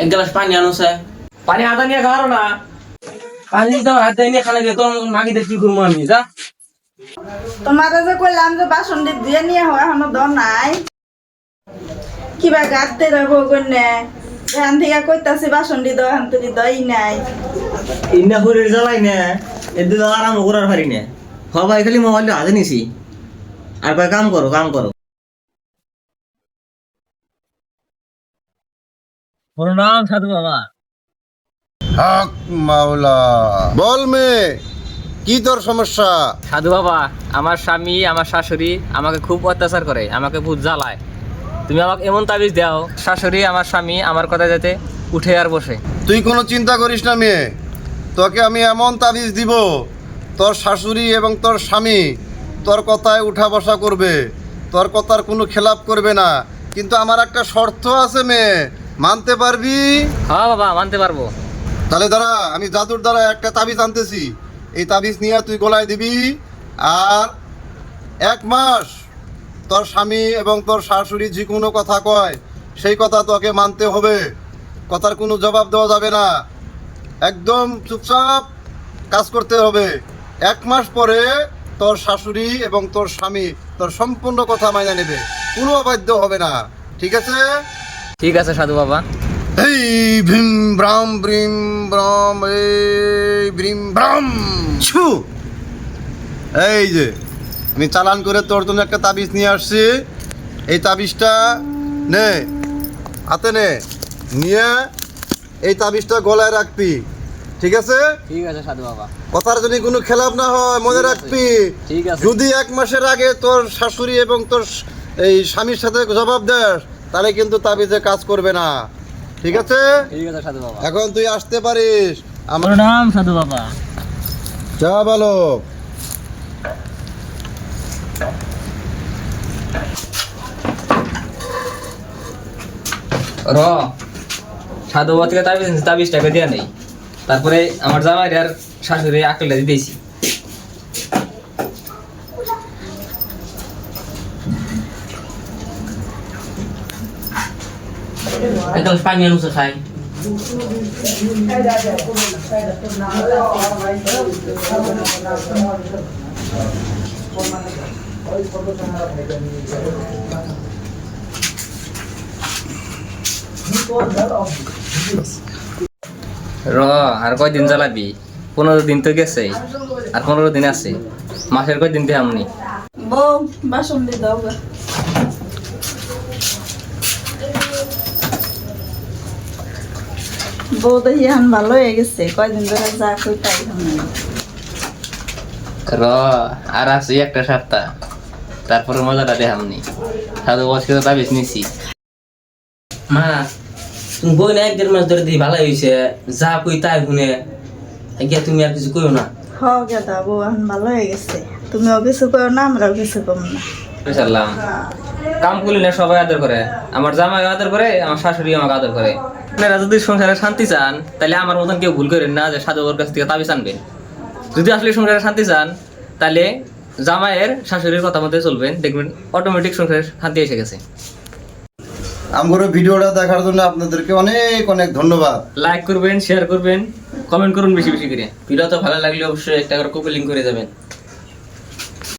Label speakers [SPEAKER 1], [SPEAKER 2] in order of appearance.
[SPEAKER 1] এক গ্লাস পানি আনো স্যার।
[SPEAKER 2] পানি আদা নিয়ে খাওয়ারো না।
[SPEAKER 1] পানি তো হাতে নিয়ে খালে দিয়ে তোর মাগি দেখি করবো আমি যা।
[SPEAKER 3] তোমার যে কইলাম যে বাসন দিয়ে নিয়ে হয় এখনো দ নাই কিবা গাতে রব গনে এখান থেকে কইতাছি বাসন দি দোকান তুই দই নাই
[SPEAKER 2] ইন্না হরির জ্বালাই না এদু আরাম করার পারি না সবাই খালি মোবাইল হাতে নিছি আর কয় কাম করো প্রণাম সাধু বাবা।
[SPEAKER 4] হক মাওলা বল মেয়ে কি তোর সমস্যা?
[SPEAKER 5] সাধু বাবা, আমার স্বামী আমার শাশুড়ি আমাকে খুব অত্যাচার করে, আমাকে খুব জ্বালায়। তুমি আমাকে এমন তাবিজ দাও শাশুড়ি আমার স্বামী আমার কথা যাতে উঠে আর বসে।
[SPEAKER 4] তুই কোনো চিন্তা করিস না মেয়ে, তোকে আমি এমন তাবিজ দিব তোর শাশুড়ি এবং তোর স্বামী তোর কথায় উঠা বসা করবে, তোর কথার কোনো খেলাপ করবে না। কিন্তু আমার একটা শর্ত আছে মেয়ে, মানতে পারবি?
[SPEAKER 5] হ্যাঁ বাবা, মানতে পারবো।
[SPEAKER 4] তাহলে দাঁড়া, আমি জাদুর দ্বারা একটা তাবিজ আনতেছি, এই তাবিজ নিয়ে তুই গলায় দিবি আর 1 মাস তোর স্বামী এবং তোর শাশুড়ি যে কোনো কথা কয় সেই কথা তোকে মানতে হবে, কথার কোনো জবাব দেওয়া যাবে না, একদম চুপচাপ কাজ করতে হবে। 1 মাস পরে তোর শাশুড়ি এবং তোর স্বামী তোর সম্পূর্ণ কথা মাইনে নেবে, কোনো অবাধ্য হবে না, ঠিক আছে?
[SPEAKER 5] ঠিক আছে সাধু বাবা।
[SPEAKER 4] এই ভীম ব্রাম ব্রিম ব্রম এই ব্রিম ব্রাম ছু। এই যে আমি চালান করে তোর জন্য একটা তাবিজ নিয়ে আসছি, এই তাবিজটা নে, হাতে নে, নিয়ে এই তাবিজটা গলায় রাখবি, ঠিক আছে?
[SPEAKER 5] ঠিক আছে সাধু বাবা।
[SPEAKER 4] কথার যদি কোনো খেলাপ না হয় মনে রাখবি।
[SPEAKER 5] ঠিক আছে।
[SPEAKER 4] যদি 1 মাসের আগে তোর শাশুড়ি এবং তোর এই স্বামীর সাথে জবাব দেস তাহলে কিন্তু তাবিজে কাজ করবে না, ঠিক আছে?
[SPEAKER 5] ঠিক আছে সাধু বাবা।
[SPEAKER 4] এখন তুই আসতে পারিস। আমার
[SPEAKER 5] প্রণাম সাধু বাবা।
[SPEAKER 4] যা বালক।
[SPEAKER 5] র সাধু বাবা থেকে তাবিজটাকে দেওয়া নেই, তারপরে আমার জামাই আর শাশুড়ি আকেলটা দিতেছি।
[SPEAKER 1] এক গ্লাস পানি আনো স্যার খাই।
[SPEAKER 5] র আর কয়দিন জ্বালাবি? 15 দিন তো গেছে, আর 15 দিন আছে, মাসের কয়দিন দিয়ে আমনি।
[SPEAKER 3] বউ বাসন দি দাও গা। বউ দেখি এখন ভালো হয়ে গেছে, কয়দিন ধরে যা কই তাই শুনি।
[SPEAKER 5] র আর আছে একটা সপ্তাহ, তারপরে মজাটা দেখামনি। সাধু বসকে তো তাবিজ নিছি।
[SPEAKER 1] মা তুমি বই না 1-1.5 মাস ধরে দিয়ে ভালো হয়েছে, যা কই তাই শুনে গিয়া তুমি আর কিছু কইও না।
[SPEAKER 3] হ গেদা বউ এখন ভালো হয়ে গেছে, তুমিও কিছু করো না আমরাও কিছু কম না।
[SPEAKER 5] বুঝলাম, কাম করলে না সবাই আদর করে, আমার জামাই আদর করে, আমার শাশুড়ি আমাকে আদর করে। আপনারা যদি সংসারে শান্তি চান তাহলে আমার মতন কেউ ভুল করেন না যে সাধুর কাছ থেকে তাবিজ আনবেন। যদি আসলে সংসারে শান্তি চান তাহলে জামাইয়ের শাশুড়ির কথা মতো চলবেন, দেখবেন অটোমেটিক সংসারে শান্তি এসে গেছে।
[SPEAKER 4] আমার ভিডিওটা দেখার জন্য আপনাদেরকে অনেক অনেক ধন্যবাদ।
[SPEAKER 5] লাইক করবেন, শেয়ার করবেন, কমেন্ট করুন বেশি বেশি করে।
[SPEAKER 1] ভিডিও তো ভালো লাগলে অবশ্যই একটা করে কপি লিঙ্ক করে যাবেন।